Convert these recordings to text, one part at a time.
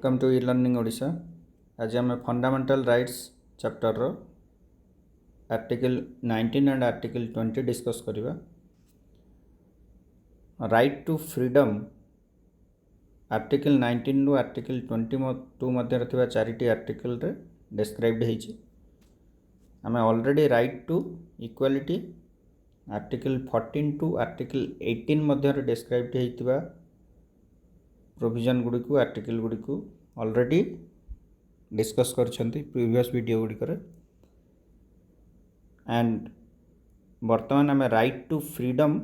Welcome to e learning Odisha. आज आम fundamental rights chapter रो आर्टिकल 19 एंड आर्टिकल 20 डिस्कस करिबा। राइट टू फ्रीडम आर्टिकल 19 रु आर्टिकल 22 मध्य थिबा चारिटी आर्टिकल रे डिस्क्राइब्ड हेछि। आमे already right to equality article 14 to article 18 मध्य डिस्क्राइब्ड हेतिबा प्रोविजन गुडी को आर्टिकल गुडी को ऑलरेडी डिस्कस करछंती प्रीवियस वीडियो गुडी करे। एंड वर्तमान आम राइट टू फ्रीडम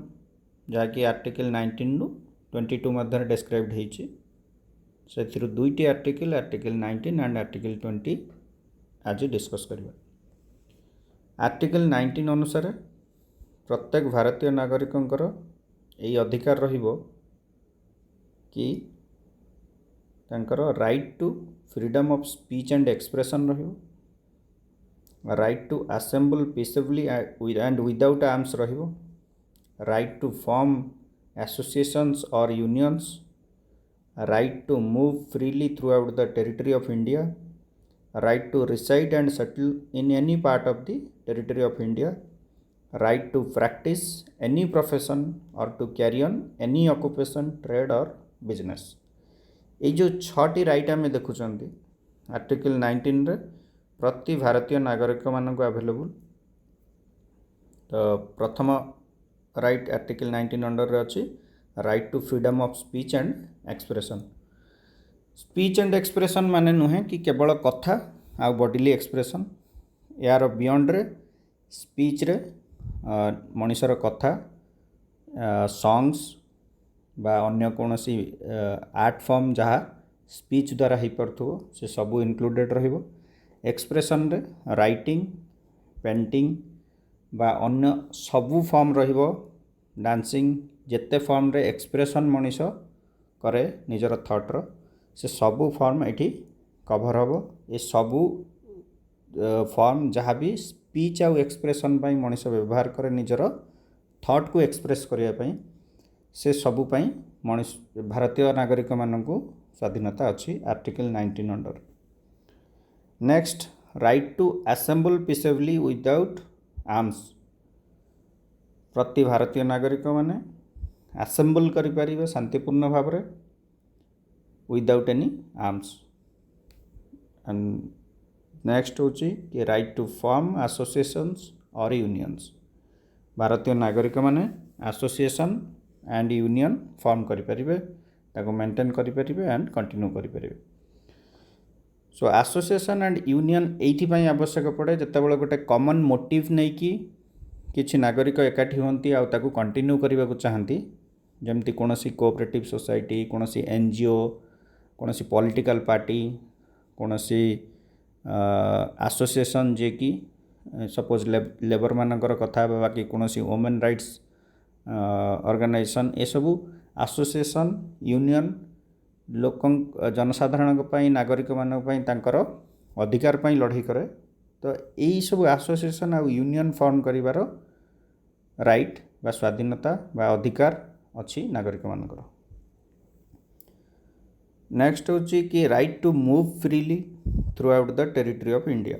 जहाँकि आर्टिकल 19 रु 22 मध्य डिस्क्राइब्ड हेछि से दुईटी आर्टिकल आर्टिकल 19 एंड आर्टिकल 20 आज डिस्कस करिबा। आर्टिकल 19 अनुसार प्रत्येक भारतीय नागरिकंकर यही अधिकार रहिबो कि तांकर right to freedom of speech and expression रहिबो, right to assemble peacefully and without arms रहिबो, राइट टू फॉर्म एसोसिएशंस और unions, right to move freely throughout the territory of India, right to reside and settle in any part of the territory of India, right to practise any profession और to carry on any occupation trade और business. ये जो छटी right आम देखुं article 19 रे प्रति भारतीय नागरिक मानक अवेलेबल। तो प्रथम राइट आर्टिकल 19 अंडर रे अच्छी right to freedom of speech and expression. Speech and expression माने नुहे कि केवल कथा आ बॉडीली एक्सप्रेशन, यार बियॉन्ड रे स्पीच रे मनुष्यर कथा सॉन्ग्स बा अन्य कौन सी आर्ट फॉर्म जहाँ स्पीच द्वारा हो पार्थो से सबू इनक्लूडेड रहिबो। एक्सप्रेशन रे राइटिंग पेंटिंग बा अन्य सबू फॉर्म रहिबो, डांसिंग जेते फॉर्म रे एक्सप्रेशन मनीष करे निजर थॉट रो से सबू फॉर्म एठी कवर हबो। ए सबू फॉर्म जहाँ भी स्पीच आउ एक्सप्रेशन पाई मनीष व्यवहार करे निजर थॉट को एक्सप्रेस करिया पाई से सबू पाई मनुष्य भारतीय नागरिक मानकु स्वाधीनता अच्छी article 19 under. Next right to assemble peacefully without arms. प्रति भारतीय नागरिक माने असेंबल करि परिबे शांतिपूर्ण भाव रे without any arms. And next होची कि राइट टू फॉर्म एसोसिएशंस और यूनियंस। भारतीय नागरिक माने एसोसिएशन एंड यूनियन फॉर्म करें ताको मेंटेन करें एंड कंटिन्यू करें। सो एसोसिएशन एंड यूनियन ये आवश्यक पड़े जितेबाला गोटे कॉमन मोटिव नहीं कि किसी नागरिक एकाठी होती आउ कंटिन्यू करने को चाहती, जमती कौन सी कोऑपरेटिव सोसाइटी कौन सी एनजीओ कौन सी पॉलिटिकल पार्टी कौन सी एसोसिएशन जे कि सपोज लेबर मानकर कथा बाकी कौन सी वुमेन राइट्स ऑर्गेनाइजेशन ये सबू एसोसिएशन यूनियन लोक जनसाधारण नागरिक मानकर अधिकार पाई लड़ाई करे। तो यही सब एसोसिएशन आ यूनियन फॉर्म करिवार राइट बा स्वाधीनता बा अधिकार अच्छी नागरिक मानकर। नेक्स्ट होची कि right to move freely throughout the territory of India.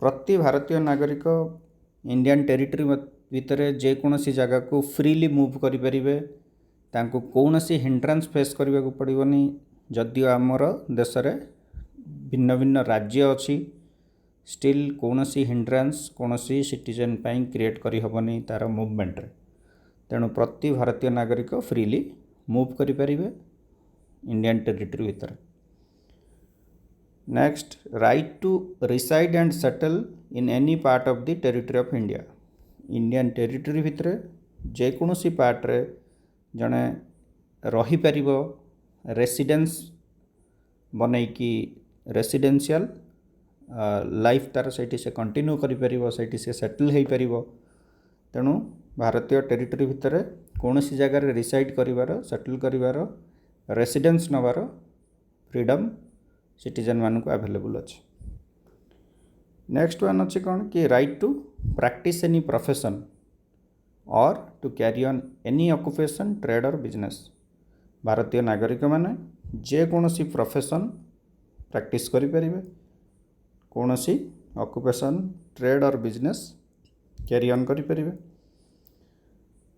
प्रति भारतीय नागरिक इंडियन टेरिटरी भितर जेकोसी जगह को फ्रीली मूव करें तांको कौन सी हिंड्रांस फेस करने को पड़ोनी। जदियो आमर देश रे भिन्न भिन्न राज्य अच्छी स्टिल कौन सी हिंड्रांस कौन सी सिटीजन पाई क्रिएट करी हबनी तार मूवमेंट रे। तेणु प्रति भारतीय नागरिक फ्रीली मूव करें इंडियन टेरिटरी भितर। Next right to reside and settle in any part of the territory of India. Indian territory भितर जेकोसी पार्ट रे जड़े रही पारिबो रेसिडेंस बनैकी रेसिडेंशियल लाइफ तार सेठी से कंटिन्यू करि परिबो सेठी से सेटल हो पारिबो। तेणु भारतीय टेरिटरी भितर कौनसी जगह रिसाइड करिवार सेटल करिवार रेसिडेंस नवार फ्रीडम सिटीजन मानक अवेलेबल अच्छे। नेक्स्ट वन अच्छे कौन कि right to practise any profession और to carry on any occupation trade और बिजनेस। भारतीय नागरिक माने जेकोसी प्रोफेशन प्रैक्टिस करें, कौन सी ऑक्युपेशन ट्रेड और बिजनेस कैरी ऑन करें।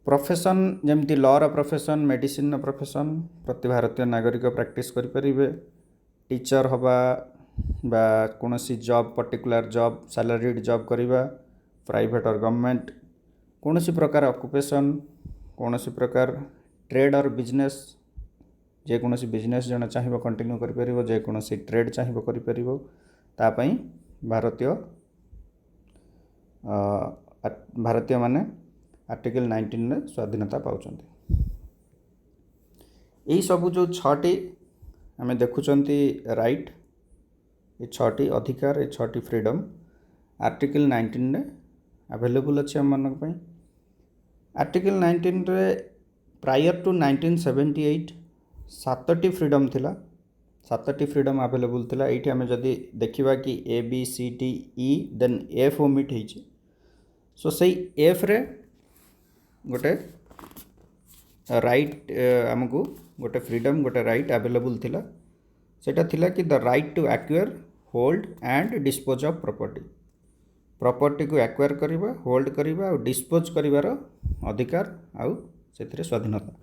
प्रोफेशन जमती लॉर प्रोफेशन, मेडिसिन प्रोफेशन प्रति भारतीय नागरिक प्रैक्टिस करें। टीचर हवा बा कौन सी job particular job salaried job करवा, प्राइवेट और गवर्नमेंट कौन सी प्रकार ऑक्युपेशन, कौन सी प्रकार ट्रेड और बिजनेस जेकोसी बिजनेस जन चाहिए कंटिन्यू करें, जेकोसी ट्रेड चाहिए करें, तापाई भारतीय माने आर्टिकल 19 रे स्वाधीनता पाउछन्ति। यही सबू जो 6टी आम देखुंट राइट, ये 6टी अधिकार, ये 6टी फ्रीडम आर्टिकल 19 रे अवेलेबल अच्छे आम मानक पई। आर्टिकल 19 रे प्रायर टू 1978 7टी फ्रीडम थिला, 7टी फ्रीडम अवेलेबल थिला। एठी आम जदि देखिबा कि A B C D E then F omit होइछि, सो सही एफ रे गोटे राइट आमको गोटे फ्रीडम गोटे राइट अवेलेबल थिला, सेटा थिला कि the right to acquire hold and dispose of property, property को एक्वायर करवा, होल्ड करवा और डिस्पोज करिवार अधिकार आउ सेथिरे स्वाधीनता।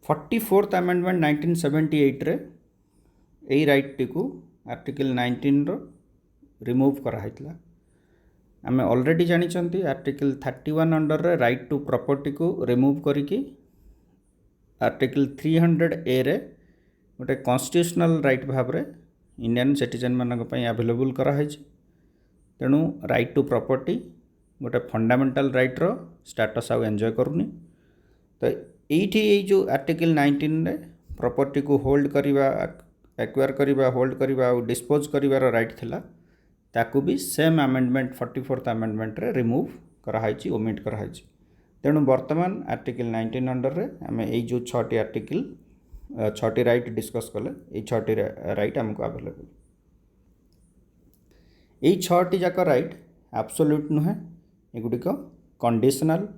44th अमेंडमेंट 1978 रे एई राइट टी को आर्टिकल 19 रो रिमूव कराइतला। आम ऑलरेडी जानी आर्टिकल 31 अंडर रे राइट टू प्रॉपर्टी को रिमूव करिकी आर्टिकल 300A रे गोटे कॉन्स्टिट्यूशनल राइट भाव रे इंडियन सिटीजन मानक पई अवेलेबल कराइछि। तेणु राइट टू प्रॉपर्टी गोटे फंडामेंटल राइट रो स्टेटस आउ एंजॉय करूनी। तो ये जो आर्टिकल 19 रे प्रॉपर्टी को होल्ड करवा, एक्वायर करवा, होल्ड करवा और डिस्पोज करिवार राइट थिला, ताकू भी सेम अमेंडमेंट 44th अमेंडमेंट रे रिमूव कराई, ओमिट कराई। तेणु वर्तमान आर्टिकल 19 अंडर रे आम ये जो 6टी आर्टिकल 6टी राइट डिस्कस कले, ये 6टी राइट आमको अवेलेबल। ये 6टी जाक राइट एब्सोल्यूट नुहे, एगुड़िक कंडीशनल,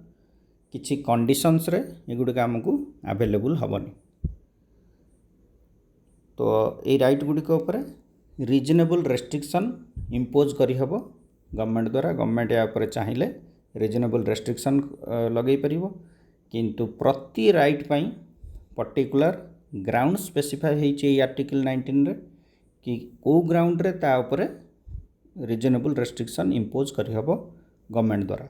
किछि कंडीशंस रे एगुड़िक आमको अवेलेबल हेनी। तो ये राइट गुड़िक उपरे रिजनेबल रेस्ट्रिक्शन इम्पोज करी हबो गवर्नमेंट द्वारा। गवर्नमेंट या ऊपर चाहिए रिजनेबल रेस्ट्रिक्शन लगे परिबो, किंतु प्रति राइट पई पर्टिकुलर ग्राउंड स्पेसिफाई होइछि आर्टिकल 19 रे कि को ग्राउंड रे ता ऊपर रिजनेबल रेस्ट्रिक्शन इम्पोज करी हबो गवर्नमेंट द्वारा।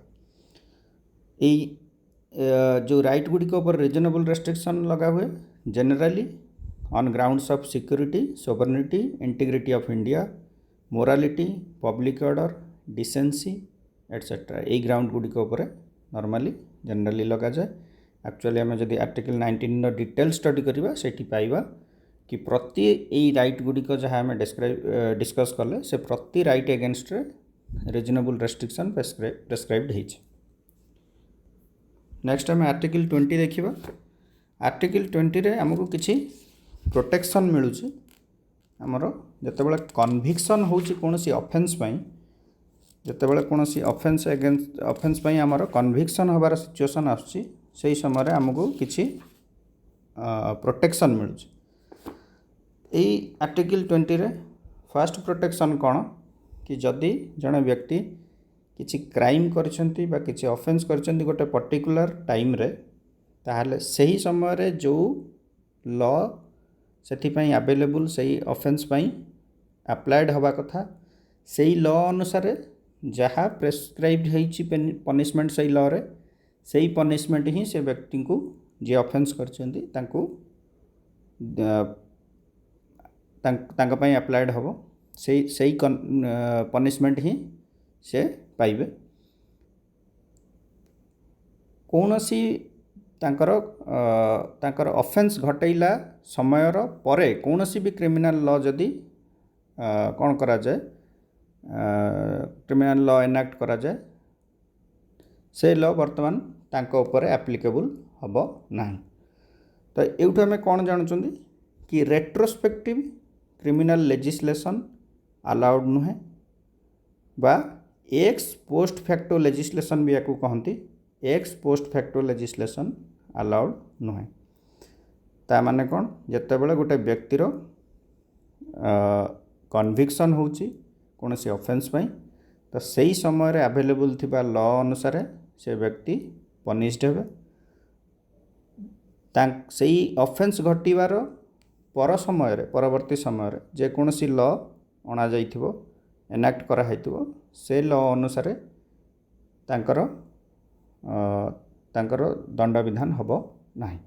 जो राइट गुड़िक ऊपर रिजनेबल रेस्ट्रिक्शन लगा हुए generally on grounds of security, sovereignty, integrity of India, morality, public order, decency etcetera. यही ग्राउंड गुड़िक ऊपर नॉर्मली जनरली लगा जाए। एक्चुअली आम जब आर्टिकल 19 डिटेल स्टडी करवा सेठी पाइबा कि प्रति यही राइट गुड़िक जहाँ आम डिस्कस कले से प्रति right against reasonable restriction prescribed होइछि। नेक्स्ट आम आर्टिकल 20 देखिबा। आर्टिकल 20 रे हमको किछि प्रोटेक्शन मिलूची। आमर जितेबाला कन्भिक्शन होची कोनोसी ऑफेंस पई, जितेबाला कोनोसी ऑफेंस अगेंस्ट ऑफेंस पई आमर कन्भिक्शन होबार सिचुएशन आछि, सेही समय रे हमको किछि प्रोटेक्शन मिलूची। एई आर्टिकल 20 रे फर्स्ट प्रोटेक्शन कोन कि जदि जने व्यक्ति किछि क्राइम करछंती बा किछि ऑफेंस करछंती गोटे पर्टिकुलर टाइम रे, ताहले सही समय रे जो लॉ सेथिपाई अवेलेबल सही ऑफेंस पाई अप्लाइड हवा कथा, सही लॉ अनुसार जहाँ प्रेस्क्राइब्ड होइछि पनिशमेंट सही लॉ रे, सही पनिशमेंट ही से व्यक्ति को जे ऑफेंस करछंती तांको तांका पाई अप्लाइड हबो, सही पनिशमेंट ही से पाइबे। कौनसी तांकर ऑफेंस घटैला समयर परे कौनसी भी क्रिमिनल लॉ जदि कौन करा जाए, क्रिमिनल लॉ एनाक्ट करा जाए, से लॉ वर्तमान तांको ऊपर एप्लिकेबल हबो नाही। तो एउठ आम कौन जानुचंदी कि रेट्रोस्पेक्टिव क्रिमिनल लेजिस्लेशन अलाउड नुहे बा एक्स पोस्ट फैक्टो लेजिस्लेशन भी या कहती, x post facto legislation allowed नुहे। ता माने कौन जितेबाला गोटे व्यक्तिर कन्विक्शन होची कौन सी ऑफेंस पाई तो सही समय अवेलेबल थिबा लॉ अनुसार से व्यक्ति पनिश्ड हेबे सही ऑफेंस घटिबार पर समय परवर्ती समय जेकोसी लॉ अणा जाइथिबो एनाक्ट करा हैथिबो से लॉ अनुसार तांकर दंड विधान हबो नाही।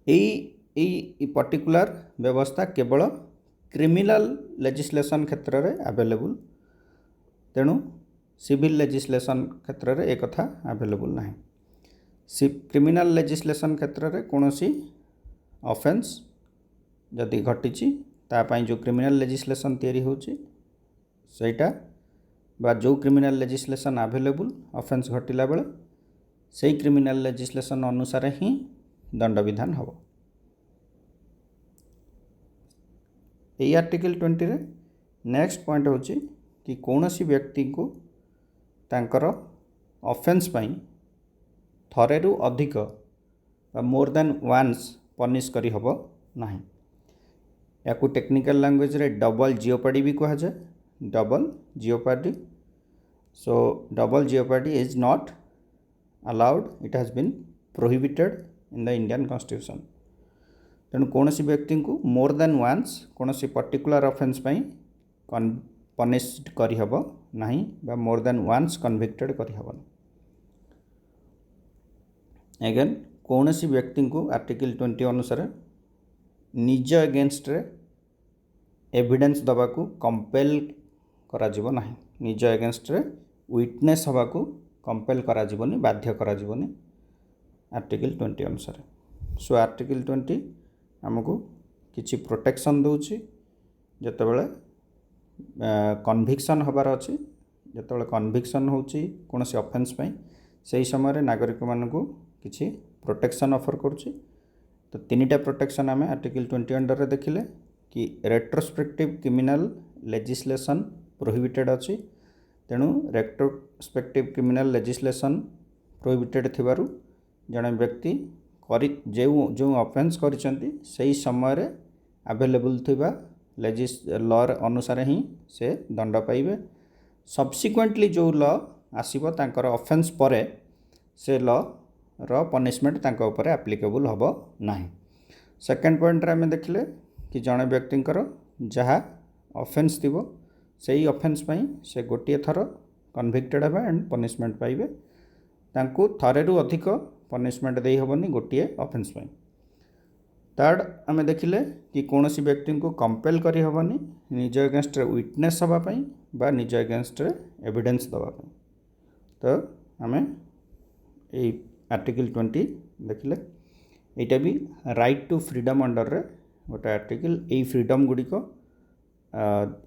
एई पर्टिकुलर व्यवस्था केवल क्रिमिनल लेजिस्लेशन क्षेत्र रे अवेलेबल तेणु सिविल लेजिस्लेशन क्षेत्र रे एक कथा अवेलेबल नाही। क्रिमिनल लेजिस्लेशन क्षेत्र रे कोनोसी ऑफेंस जदि घटिची तापाई जो क्रिमिनल लेजिस्लेशन तैयारी होची सेटा बा जो क्रिमिनल लेजिस्लेशन अवेलेबल ऑफेंस घटिला बेले सही क्रिमिनल लेजिस्लेशन अनुसार ही दंड विधान हम। यही आर्टिकल 20 रे नेक्स्ट पॉइंट होची कि कौनसी व्यक्ति को तांकर ऑफेंस पाई थरेरु अधिक मोर देन वन्स पनिश करी हबो नाही। या को टेक्निकल लैंग्वेज रे डबल जियोपार्डी भी कहा जाए double jeopardy. So double jeopardy is not allowed it has been prohibited in the Indian constitution. तेणु कौन व्यक्ति को मोर देन वन्स कौन पर्टिकुलर ऑफेंस पाई पनिश्ड करी हबो नाही बा मोर देन वन्स कन्विक्टेड करी हबो। अगेन कौन व्यक्ति को आर्टिकल 20 अनुसार निज अगेंस्ट रे एविडेंस दबा को कंपेल करा जीवो नाही। निज अगेंस्ट रे विटनेस हवा को कंपेल करा जीवोनी बाध्य करा जीवोनी आर्टिकल 20 अनुसार। सो आर्टिकल 20 हमको किछि प्रोटेक्शन दोची जते बेले कन्विक्शन हबार अछि जते बेले कन्विक्शन होची कोनोसी ऑफेंस पई सही समय रे नागरिक मानकु किछि प्रोटेक्शन ऑफर करछि। तो तीनटा प्रोटेक्शन आम आर्टिकल 20 अंडर रे देखिले कि रेट्रोस्पेक्टिव क्रिमिनल लेजिस्लेशन प्रोहिबिटेड अच्छी तेणु रेट्रोस्पेक्टिव क्रिमिनल लेजिस्लेशन प्रोहिबिटेड थिबारु जड़े व्यक्ति जो ऑफेंस करिसेंती सही समय रे अवेलेबल थिबा लॉ अनुसार ही से दंड पाइबे। सब्सिक्वेंटली जो लॉ आसीबो तांकर ऑफेंस परे से लॉ रो पनिशमेंट तांको ऊपर एप्लीकेबल हबो नाही। सेकेंड पॉइंट रे आम देखिले कि जड़े व्यक्तिंकर जहाँ ऑफेंस थिबो सही ऑफेंस पाई से गोटे थर कन्विक्टेड हेबे एंड पनिशमेंट पाइबे तांको थरेरु अधिक पनिशमेंट देई हबनी गोटे ऑफेंस पाई। थर्ड आम देखिले कि कौनसी व्यक्ति को कंपेल करी हबनी निज अगेंस्ट रे विटनेस हबा पाई बा निज अगेंस्ट रे एविडेंस दबा पाई। तो आम ए आर्टिकल 20 देखिले एटा भी राइट टू फ्रीडम अंडर रे गोटे आर्टिकल। यही फ्रीडम गुड़िक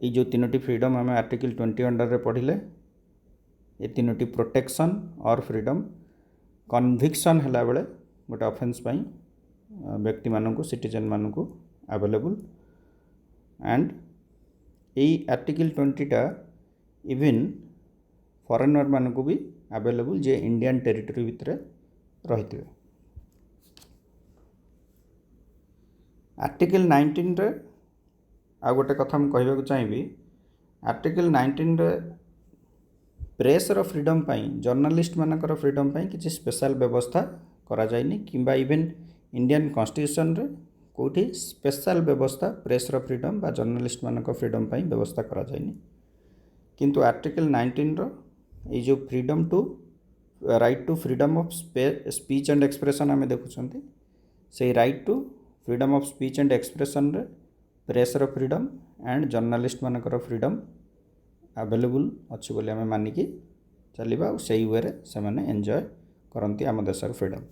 ये जो तीनोटी फ्रीडम आम आर्टिकल 20 अंडर रे पढ़िले ये तीनोटी प्रोटेक्शन और फ्रीडम कन्विक्शन हैला बेले गोटे ऑफेंस पाई व्यक्ति मानकु सिटीजन मानकु अवेलेबल एंड यही आर्टिकल 20 टा इवन फॉरेनर मानकु भी अवेलेबल जे इंडियन टेरिटरी भितर रही। आर्टिकल 19 रे आ गोटे कथा मुझे कहवाक चाहिए आर्टिकल 19 रे प्रेस रो फ्रीडम पाई जर्नलिस्ट मानकर फ्रीडम पाई किसी स्पेशल व्यवस्था करा जायनी किंबा इवन इंडियन कॉन्स्टिट्यूशन रे कोठी स्पेशल व्यवस्था प्रेस रो फ्रीडम बा जर्नलिस्ट मानकर फ्रीडम पाई व्यवस्था करा जायनी। किंतु आर्टिकल 19 रो ये जो freedom to right to freedom of speech and expression आम देखुंत से right to freedom of speech and expression रे प्रेस रो फ्रीडम एंड जर्नलिस्ट मानकर फ्रीडम अवेलेबल अच्छी बोली आम मानिकी चलवा और से वे से एंजॉय करती आम देशर फ्रीडम।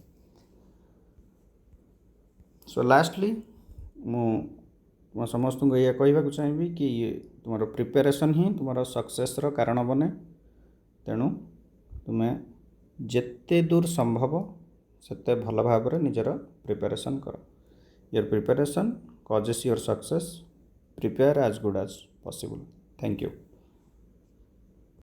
सो लास्टली मु समस्त को यह कहवाक चाहिए कि तुम प्रिपेरेसन ही तुम सक्सेस रो कारण बने। तेणु तुम्हें जेते दूर संभव सेते भल भाव निजर प्रिपेरेसन कर। Your preparation causes your success. Prepare as good as possible. Thank you.